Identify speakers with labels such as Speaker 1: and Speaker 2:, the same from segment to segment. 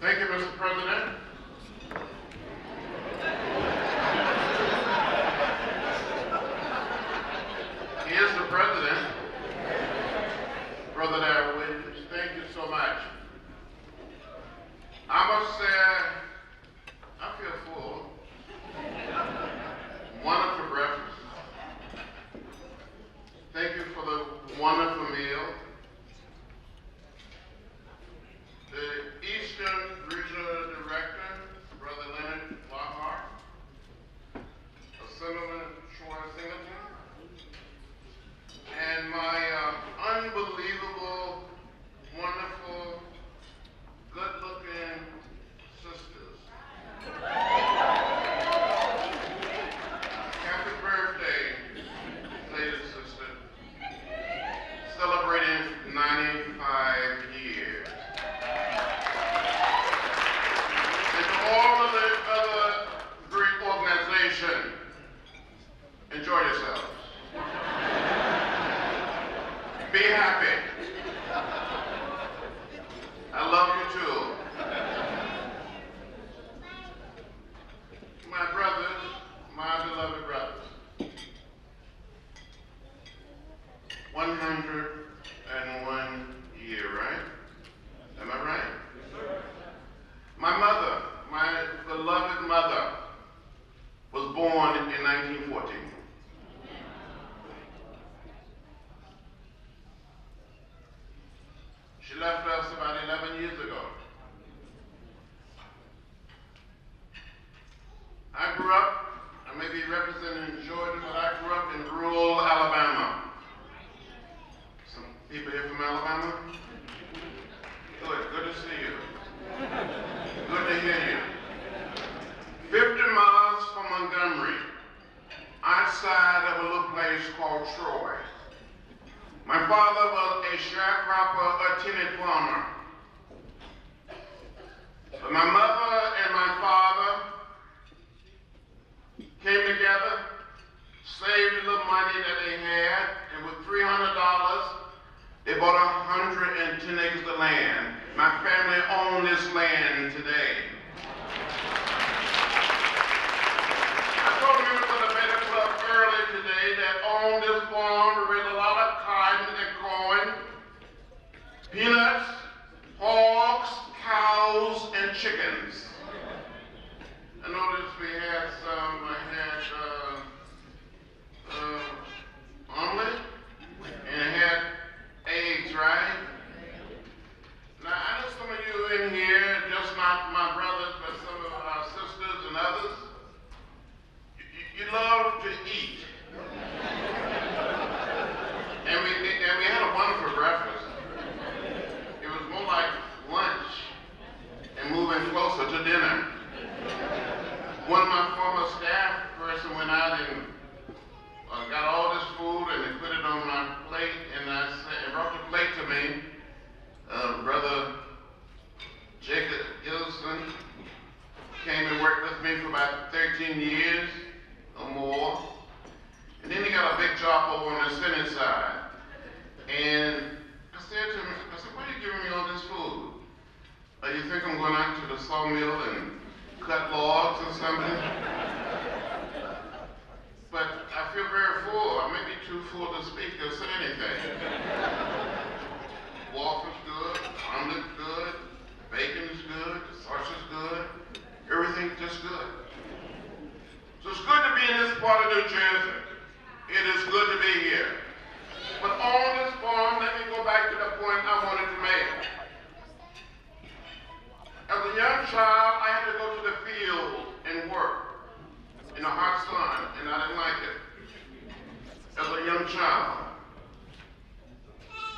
Speaker 1: Thank you, Mr. President. He is the President. Brother there, Williams, thank you so much. I must say, I feel full. Wonderful breakfast. Thank you for the wonderful meal. The Eastern Regional Director, Brother Leonard Lockhart, Assemblyman Troy Singleton, and my unbelievable, wonderful, good-looking sisters. Happy birthday, lady sister, celebrating 95 years. And to all of the other great organizations, enjoy yourselves. Be happy. I love you too. My brothers, my beloved brothers. 101 year, right? Am I right?
Speaker 2: Yes, sir.
Speaker 1: My mother, my beloved mother, was born in 1914. She left us about 11 years ago. I grew up, I may be representing Georgia, but I grew up in rural Alabama. Some people here from Alabama? Good to see you. Good to hear you. 50 miles from Montgomery, outside of a little place called Troy. My father was a sharecropper, a tenant farmer. But my mother and my father came together, saved a little money that they had, and with $300, they bought 110 acres of land. My family owns this land today. I told members of the Beta Club earlier today that on this farm we raise a lot of cotton and corn, peanuts, hogs, cows, and chickens. I noticed we had omelet, and it had eggs, right? Now, I know some of you in here, just not my brothers, but some of our sisters and others, you love to eat. And we had a wonderful breakfast. It was more like lunch and moving closer to dinner. One of my former staff person went out and got all this food and they put it on my plate, and brought the plate to me. Brother Jacob Gilson came and worked with me for about 13 years or more. And then he got a big job over on the Senate side. And I said to him, why are you giving me all this food? You think I'm going out to the sawmill and cut logs or something? But I feel very full. I may be too full to speak or say anything. Waffles good, omelet's good, bacon is good, the sausage is good, everything's just good. So it's good to be in this part of New Jersey. It is good to be here. But on this farm, let me go back to the point I wanted to make. As a young child, I had to go to the field and work in the hot sun, and I didn't like it. As a young child,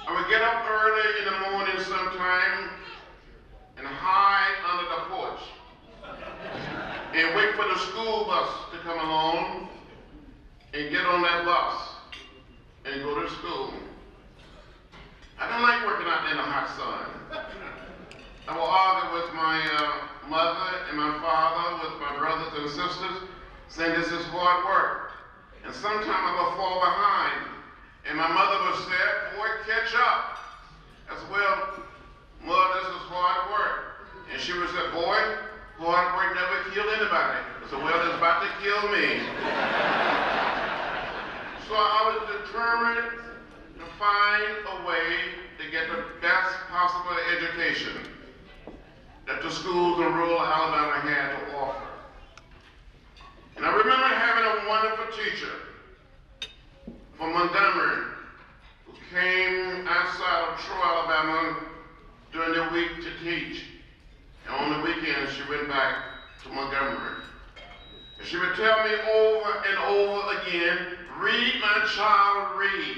Speaker 1: I would get up early in the morning sometime and hide under the porch and wait for the school bus to come along and get on that bus and go to school. I don't like working out there in the hot sun. I will argue with my mother and my father, with my brothers and sisters, saying this is hard work. And sometimes I will fall behind. And my mother would say, boy, catch up. I said, well, Mother, this is hard work. And she would say, boy, hard work never killed anybody. I said, well, it's about to kill me. So I was determined to find a way to get the best possible education that the schools in rural Alabama had to offer. And I remember having a wonderful teacher from Montgomery who came outside of Troy, Alabama during the week to teach. And on the weekends, she went back to Montgomery. And she would tell me over and over again, read, my child, read.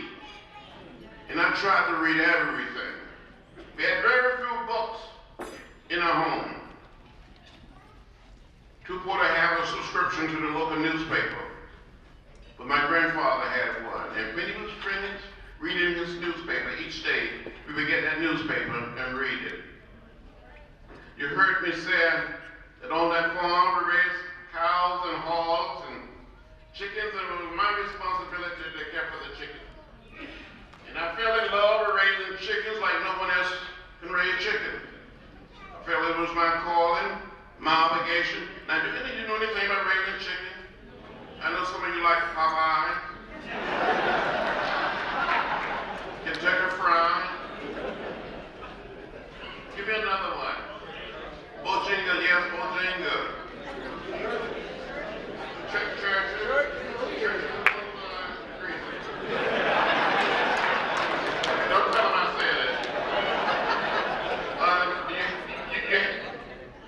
Speaker 1: And I tried to read everything. We had very few books in our home. Two-quarter have a subscription to the local newspaper. But my grandfather had one. And when he was finished reading his newspaper each day, we would get that newspaper and read it. You heard me say that on that farm we raised cows and hogs and chickens, and it was my responsibility to care for the chickens. And I fell in love with raising chickens like no one else can raise chickens. I felt it was my calling, my obligation. Now, do any of you know anything about raising chicken? I know some of you like Popeye, Kentucky Fried. Give me another one. Bojinga, yes, Bojinga. Church. Don't tell them I said it.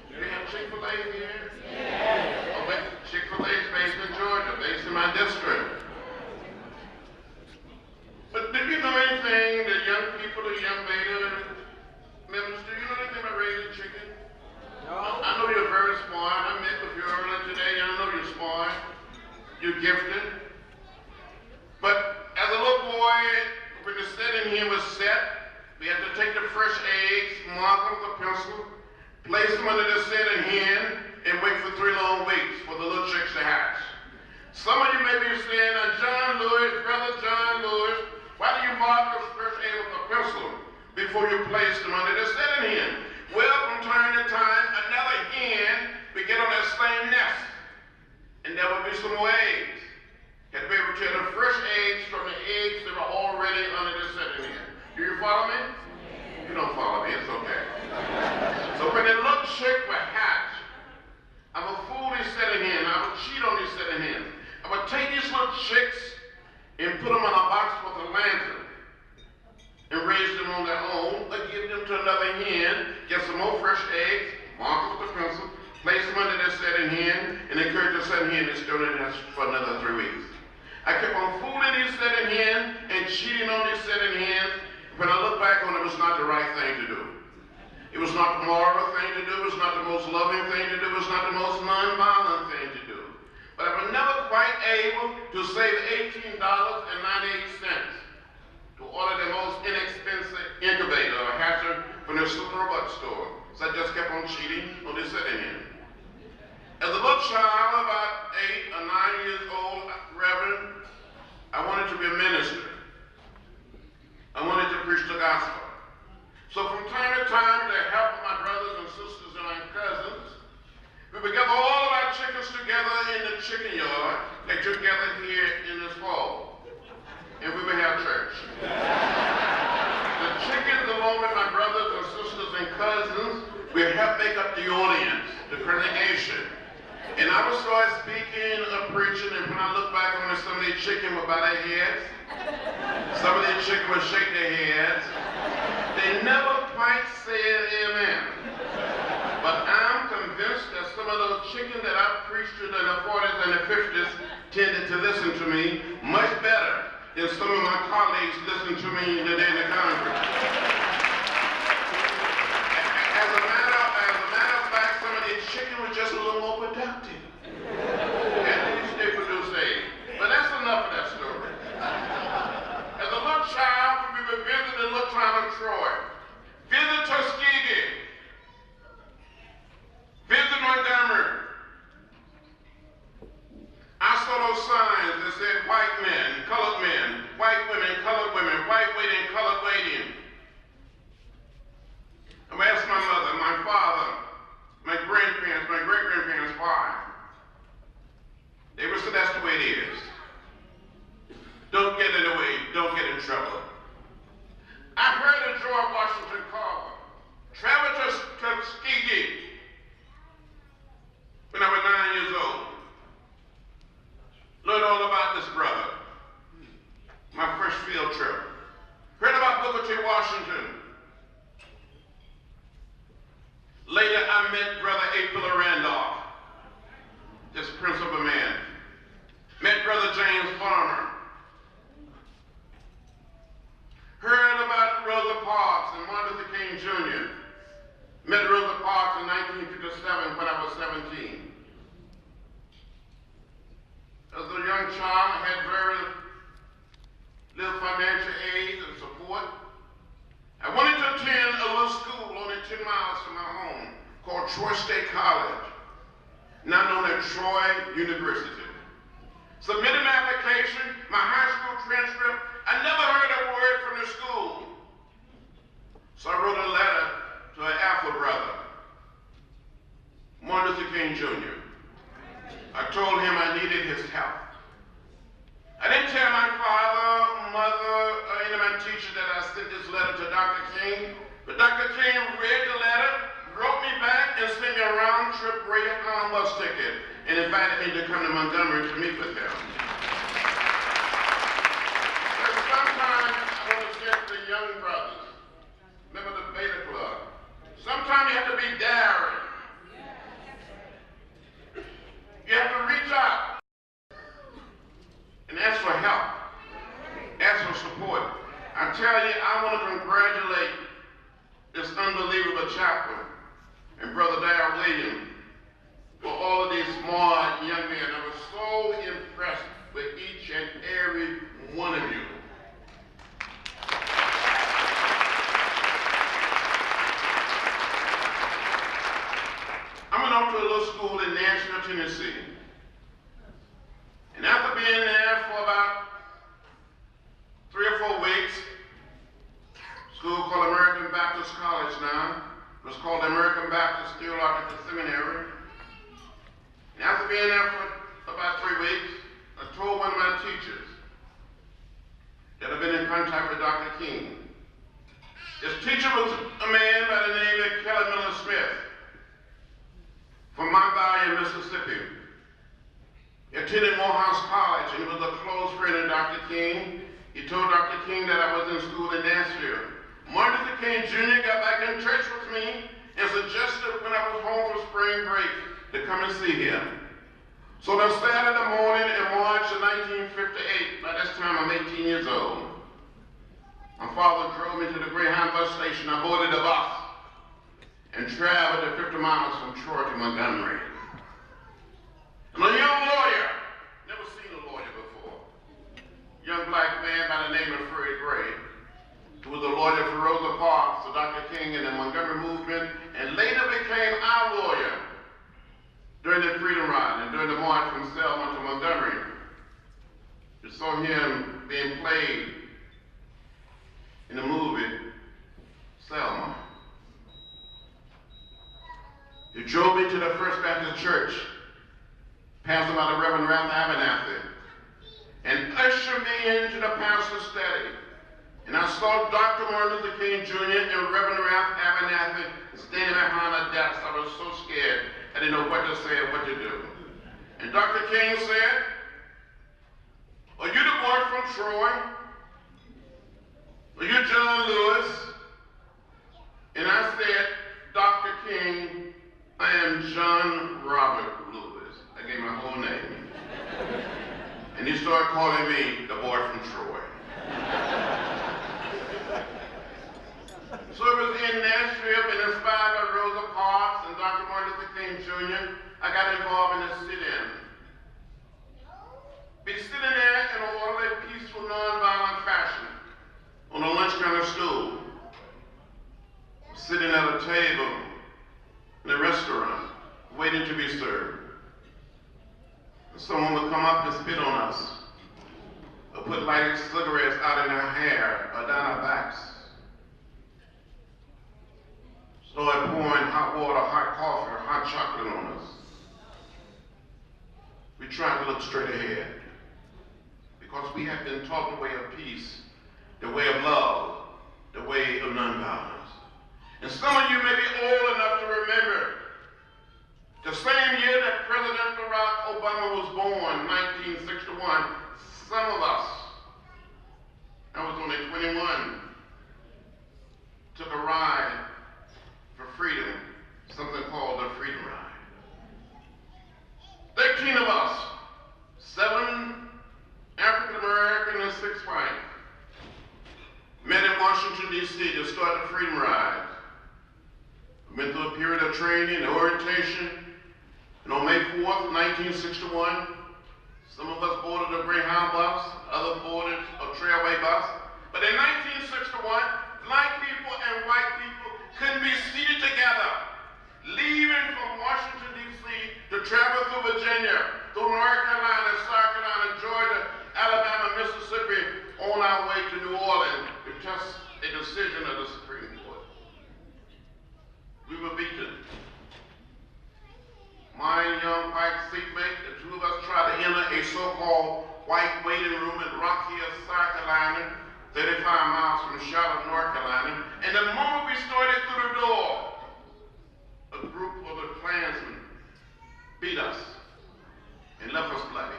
Speaker 1: Do you have Chick-fil-A here? Yeah. Oh, wait, Chick-fil-A is based in Georgia, based in my district. But do you know anything, the young people, the young beta members, do you know anything about raising chicken? No. I know you're very smart. I met with you earlier today. I know you're smart. You're gifted. But as a little boy, when the setting here was set, we had to take the fresh eggs, mark them with a pencil, place them under the setting hen, and wait for 3 long weeks for the little chicks to hatch. Some of you may be saying, John Lewis, Brother John Lewis, why do you mark those fresh eggs with a pencil before you place them under the setting hen? Well, from time to time, another hen would get on that same nest, and there would be some more eggs. You had to be able to tell the fresh eggs from the eggs that were already under the setting hen. Do you follow me? You don't follow me, it's okay. So when the little chick would hatch, I would fool these setting hens. I would cheat on these setting hens. I would take these little chicks and put them in a box with a lantern and raise them on their own, or give them to another hen, get some more fresh eggs, mark them with a pencil, place them under their setting hen, and encourage the setting hen to stay in the nest for another 3 weeks. I kept on fooling these setting hens and cheating on these setting hens. When I look back on it, it was not the right thing to do. It was not the moral thing to do. It was not the most loving thing to do. It was not the most non-violent thing to do. But I was never quite able to save $18.98 to order the most inexpensive incubator or hatcher from the super robot store. So I just kept on cheating on this setting hen. As a little child, about 8 or 9 years old, Reverend, I wanted to be a minister. I wanted to preach the gospel. So from time to time, with the help of my brothers and sisters and my cousins, we would gather all of our chickens together in the chicken yard that you gather here in this fall. And we would have church. The chickens, along with my brothers and sisters and cousins, will help make up the audience, the congregation. And I would start speaking or preaching, and when I look back on it, some of these chickens would bow their heads. Some of these chickens would shake their heads. They never quite said amen. But I'm convinced that some of those chickens that I preached to in the 40s and the 50s tended to listen to me much better than some of my colleagues listen to me today in the Congress. As a matter of fact, some of these chickens were just a little more productive. At least they produced eggs. But that's enough of that story. As a little child, we would visit the little town of Troy, visit Tuskegee, visit Montgomery. I saw those signs that said white men, colored men, white women, colored women, white waiting, colored waiting. 1957 when I was 17. As a young child, I had very little financial aid and support. I wanted to attend a little school only 10 miles from my home called Troy State College, now known as Troy University. Submitted my application, my high school transcript. I never heard a word from the school. So I wrote a letter to an Alpha brother, Martin Luther King Jr. I told him I needed his help. I didn't tell my father, mother, or any of my teachers that I sent this letter to Dr. King, but Dr. King read the letter, wrote me back, and sent me a round-trip Greyhound bus ticket and invited me to come to Montgomery to meet with him. But sometimes I want to say to the young brothers, remember the Beta Club, sometimes you have to be daring. You have to reach out and ask for help, ask for support. I tell you, I want to congratulate this unbelievable chaplain and Brother Darrell Williams for all of these smart young men. I was so impressed with each and every one of you. I went off to a little school in Nashville, Tennessee. And after being there for about 3 or 4 weeks, school called American Baptist College now. It was called the American Baptist Theological Seminary. And after being there for about 3 weeks, I told one of my teachers that I've been in contact with Dr. King. This teacher was a man by the name of Kelly Miller Smith from Mount Bayou, Mississippi. He attended Morehouse College and he was a close friend of Dr. King. He told Dr. King that I was in school in Nashville. Martin Luther King Jr. got back in touch with me and suggested when I was home for spring break to come and see him. So that Saturday morning in March of 1958, by this time I'm 18 years old, my father drove me to the Greyhound bus station. I boarded the bus and traveled the 50 miles from Troy to Montgomery. I'm a young lawyer, never seen a lawyer before. Young black man by the name of Freddie Gray, who was a lawyer for Rosa Parks, so Dr. King and the Montgomery movement, and later became our lawyer during the Freedom Ride and during the march from Selma to Montgomery. You saw him being played in the movie Selma. He drove me to the First Baptist Church, pastor by the Reverend Ralph Abernathy, and ushered me into the pastor's study. And I saw Dr. Martin Luther King Jr. and Reverend Ralph Abernathy standing behind a desk. I was so scared, I didn't know what to say or what to do. And Dr. King said, "Are you the boy from Troy? Are you John Lewis?" And I said, "Dr. King, I am John Robert Lewis." I gave my whole name. And he started calling me the boy from Troy. So it was in Nashville, been inspired by Rosa Parks and Dr. Martin Luther King Jr. I got involved in a sit-in. Be sitting there in an orderly, peaceful, nonviolent fashion on a lunch counter stool, sitting at a table in a restaurant, waiting to be served. Someone would come up and spit on us, or put lighted cigarettes out in our hair or down our backs. Started pouring hot water, hot coffee, or hot chocolate on us. We tried to look straight ahead because we have been taught the way of peace, the way of love, the way of nonviolence. And some of you may be old enough to remember the same year that President Barack Obama was born, 1961, some of us, I was only 21, took a ride for freedom, something called the Freedom Ride. 13 of us, 7 African American and 6 white, Washington, D.C. to start the Freedom Ride. We went through a period of training rotation. And on May 4th, 1961, some of us boarded a Greyhound bus, others boarded a Trailway bus. But in 1961, black people and white people couldn't be seated together, leaving from Washington, D.C. to travel through Virginia, through North Carolina, South Carolina, Georgia, Alabama, Mississippi, on our way to New Orleans to test a decision of the Supreme Court. We were beaten. My young white seatmate, the two of us tried to enter a so-called white waiting room in Rock Hill, South Carolina, 35 miles from Charlotte, North Carolina. And the moment we started through the door, a group of the Klansmen beat us and left us bloody.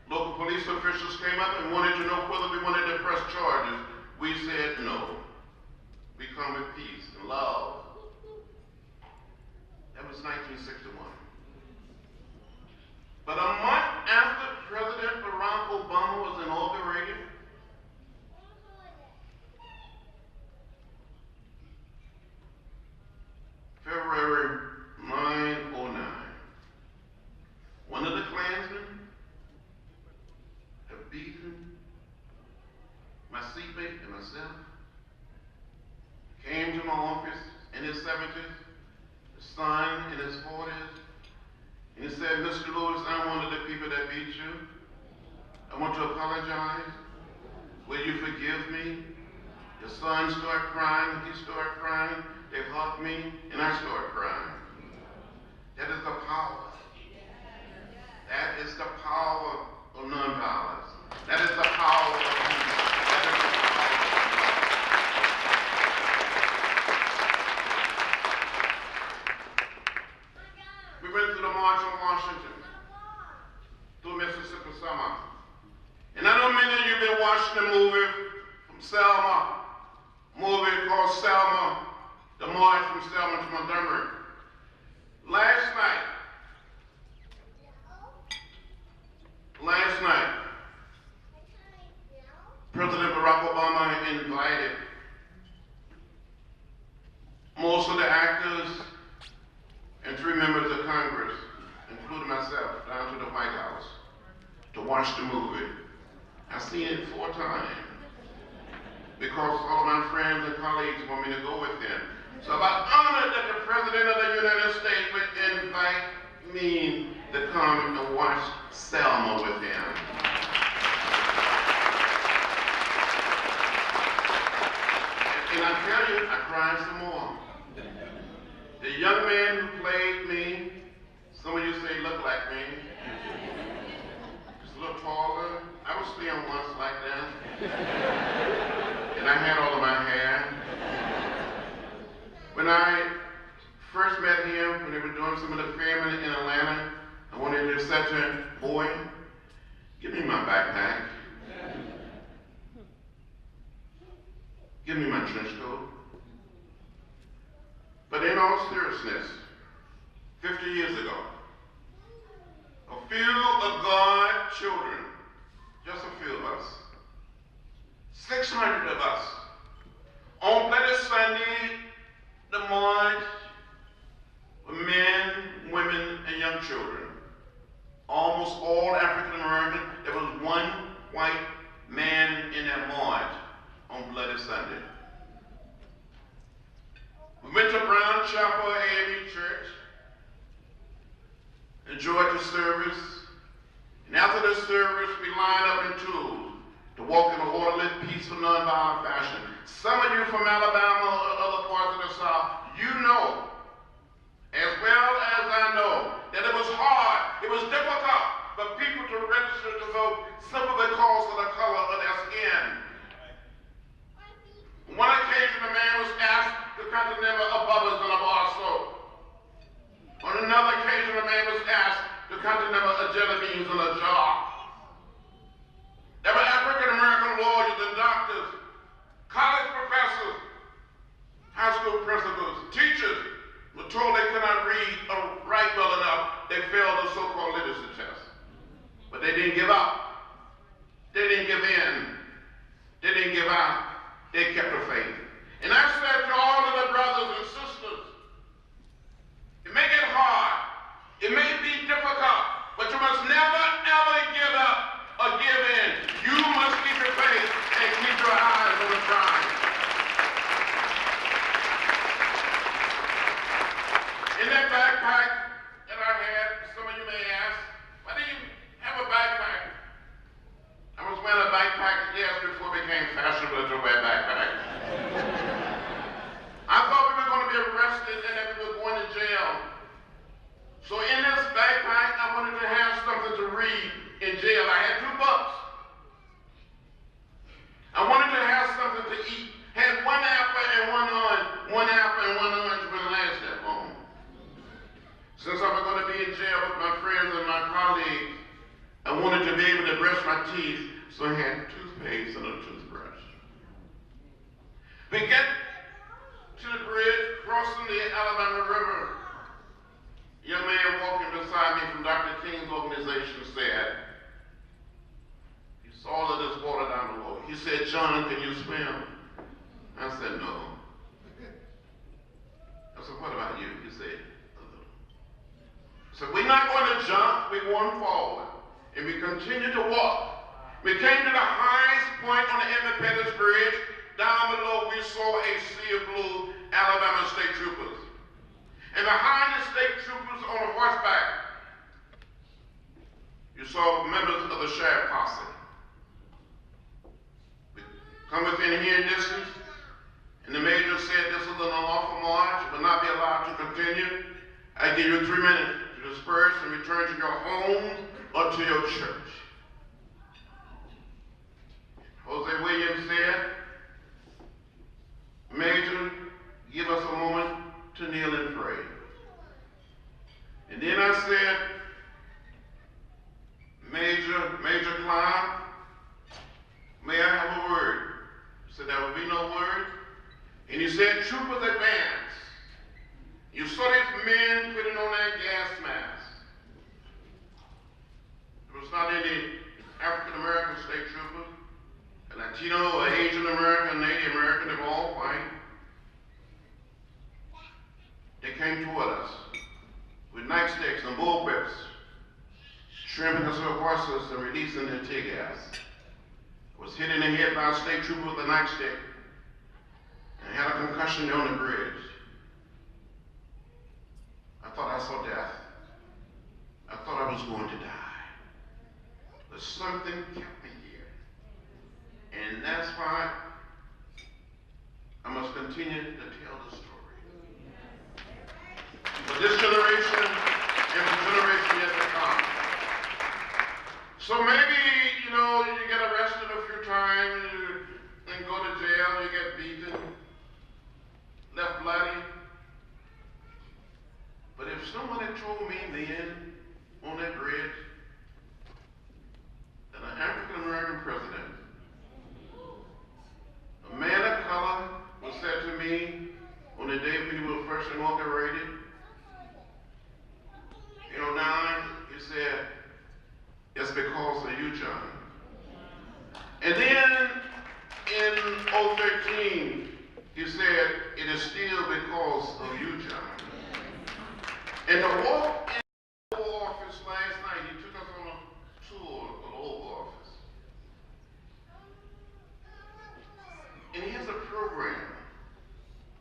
Speaker 1: Local police officials came up and wanted to know whether we wanted to press charges. We said no. We come with peace and love. That was 1961. But a month after President Barack Obama was inaugurated, February 909, one of the Klansmen had beaten my seatmate and myself, came to my office in his 70s, son in his 40s, and he said, Mr. Lewis, I'm one of the people that beat you. I want to apologize. Will you forgive me? The son started crying, he started crying, they hugged me, and I started crying. That is the power. That is the power of nonviolence. That is the power of peace. That is the power. We went through the March on Washington, through Mississippi summer. And I know many of you have been watching the movie from Selma, movie called Selma, the march from Selma to Montgomery. Last night, President Barack Obama invited most of the actors and 3 members of Congress, including myself, down to the White House to watch the movie. I've seen it 4 times because all of my friends and colleagues want me to go with them. So I'm honored that the President of the United States would invite me to come and watch Selma with him. And I tell you, I cried some more. The young man who played me, some of you say look like me, just a little taller. I was slim once like that. And I had all of my hair. When I first met him, when they were doing some of the filming in Atlanta, I wanted to say to him, boy, give me my backpack. Give me my trench coat. But in all seriousness, 50 years ago, a few of God's children, just a few of us, 600 of us, on Bloody Sunday, the march were men, women, and young children. Almost all African American. There was one white man in that march on Bloody Sunday. We went to Brown Chapel AME Church, enjoyed the service, and after the service, we lined up in twos to walk in an orderly, peaceful, nonviolent fashion. Some of you from Alabama or other parts of the South, you know, as well as I know, that it was hard, it was difficult for people to register to vote simply because of the color of their skin. On one occasion, a man was asked to count the number of bubbles in a bar of soap. On another occasion, a man was asked to count the number of jelly beans in a jar. There were African-American lawyers and doctors, college professors, high school principals, teachers were told they could not read or write well enough. They failed the so-called literacy test. But they didn't give up. They didn't give in. They didn't give out. They kept the faith. And I said to all of the brothers and sisters In that backpack that I had, some of you may ask, why do you have a backpack? I was wearing a backpack years before it became fashionable to wear backpacks. I thought we were going to be arrested and that we were going to jail. So in this backpack, I wanted to have something to read in jail. I had 2 books. I wanted to have something to eat. Had 1 apple and 1 orange when last at home. Since I was going to be in jail with my friends and my colleagues, I wanted to be able to brush my teeth, so I had toothpaste and a toothbrush. We get to the bridge crossing the Alabama River. A young man walking beside me from Dr. King's organization said, he saw all of this water down below. He said, "John, can you swim?" I said, "No." I said, "What about you?" He said, "A little." So we're not going to jump, we're going forward. And we continued to walk. We came to the highest point on the Independence Bridge. Down below, we saw a sea of blue Alabama state troopers. And behind the state troopers on horseback, you saw members of the sheriff posse. We come within hearing distance, and the major said this is an unlawful march, will not be allowed to continue. I give you 3 minutes to disperse and return to your homes or to your church. Jose Williams said, "Major, give us a moment to kneel and pray." And then I said, Major Klein, may I have a word?" He said, "There will be no word." And he said, "Troopers, advance." You saw these men putting on their gas masks. There was not any African American state troopers, a Latino, or Asian American, Native American, they were all white. They came toward us with nightsticks and bullwhips, shrimping us with horses and releasing their tear gas. I was hit in the head by a state trooper with a nightstick and had a concussion on the bridge. I thought I saw death. I thought I was going to die. But something kept me here. And that's why I must continue to tell the story. For this generation and for generation yet to come. So maybe, you get arrested a few times, and go to jail, you get beaten, left bloody. But if someone had told me then on that bridge that an African American president, a man of color, was said to me on the day when he was first inaugurated, in 2009, he said, "It's because of you, John." And then in 2013, he said, "It is still because of you, John." And to walk in the Oval Office last night, he took us on a tour of the Oval Office. And he has a program.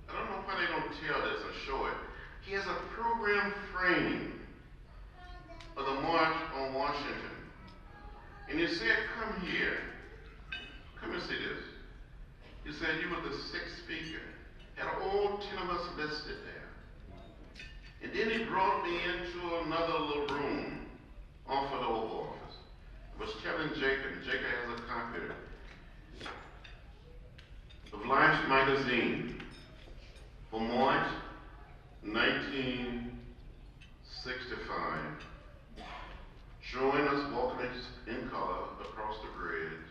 Speaker 1: I don't know why they don't tell this or show it. He has a program frame of the March on Washington. And he said, "Come here. Come and see this." He said, "You were the 6th speaker." Had all 10 of us listed there. And then he brought me into another little room off of the Oval Office. I was telling Jacob has a copy of Life magazine for March 1965, showing us walking in color across the bridge.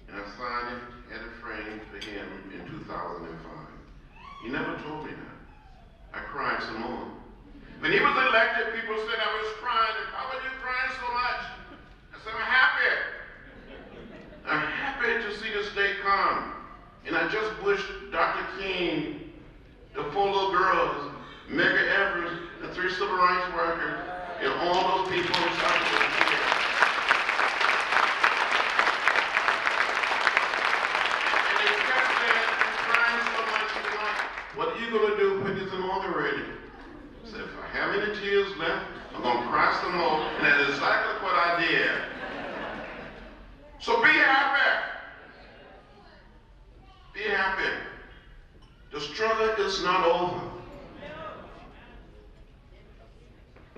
Speaker 1: And I signed it, had it framed for him in 2005. He never told me that. I cried some more. When he was elected, people said I was crying, and "Why were you crying so much?" I said, "I'm happy. I'm happy to see this day come." And I just wish Dr. King, the 4 little girls, Medgar Evers, the 3 civil rights workers, and all those people who suffered were here. And they kept saying, "You're crying so much." What are you going to do when it's inaugurated? Said, if I have any tears left, I'm going to cry some more. And that's exactly what I did. So be happy. Be happy. The struggle is not over.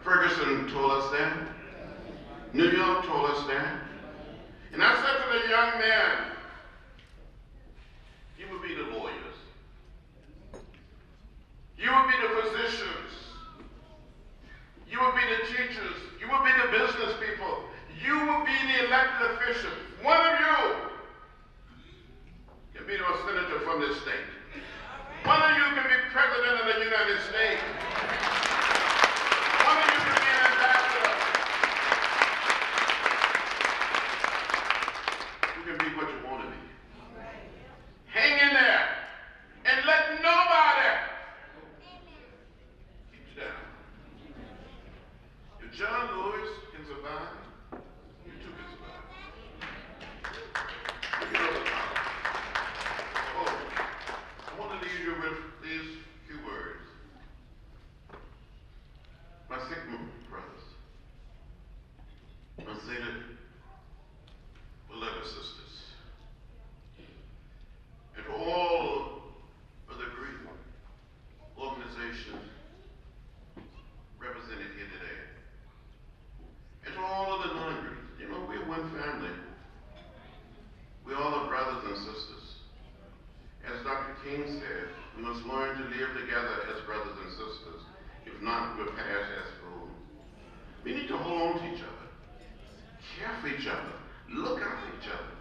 Speaker 1: Ferguson told us that. New York told us that. And I said to the young man, you will be the lawyers. You will be the physicians. You will be the teachers. You will be the business people. You will be the elected officials. One of you can be a senator from this state. One of you can be president of the United States. One of you can be an ambassador. You can be what you want to be. Hang in there and let nobody keep you down. If John Lewis can survive, you too can survive. You know the power. Oh, I want to leave you with these few words. My Sigma brothers, my Zeta beloved sisters, and for all of the great organizations represented here today, and to all of the non-Greeks, you know, we're one family. We all are brothers and sisters. As Dr. King said, we must learn to live together as brothers and sisters. If not, we'll pass as fools. We need to hold on to each other, care for each other, look out for each other.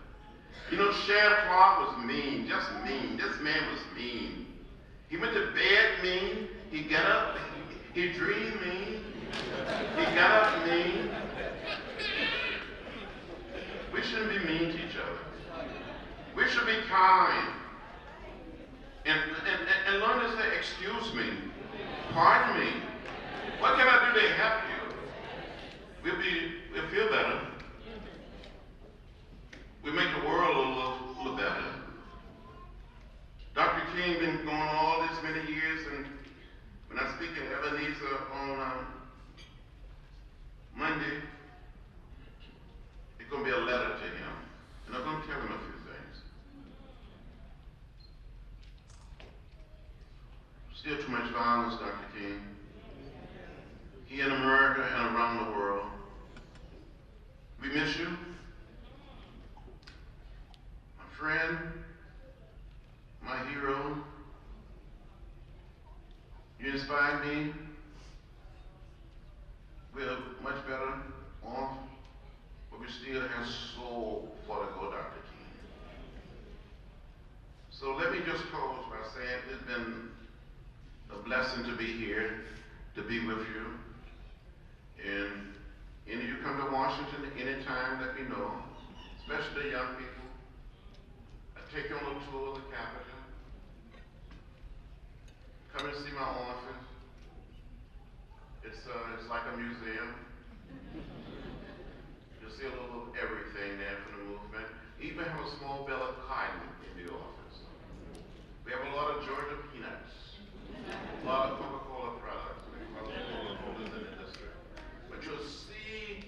Speaker 1: You know, Shad Clark was mean, just mean. This man was mean. He went to bed mean. He got up, he dreamed mean. He got up mean. We shouldn't be mean to each other. We should be kind. And learn to say, excuse me, pardon me. What can I do to help you? We'll feel better. We make the world a little better. Dr. King been going all this many years, and when I speak in Ebenezer on Monday, it's going to be a letter to him, and I'm going to tell him a few things. Still too much violence, Dr. King. Here in America and around the world. We miss you. My friend, my hero. You inspired me. We're much better off, but we still have so far to go, Dr. King. So let me just close by saying it's been a blessing to be here, to be with you. And any of you come to Washington anytime, let me know, especially the young people. I take you on a tour of the Capitol. Come and see my office. It's like a museum. You'll see a little of everything there from the movement. Even have a small bale of cotton in the office. We have a lot of Georgia peanuts, a lot of Coca-Cola products, Coca-Cola in the district. But you'll see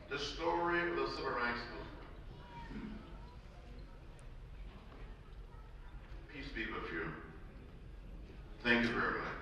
Speaker 1: the story of the civil rights movement. Peace be with you. Thank you very much.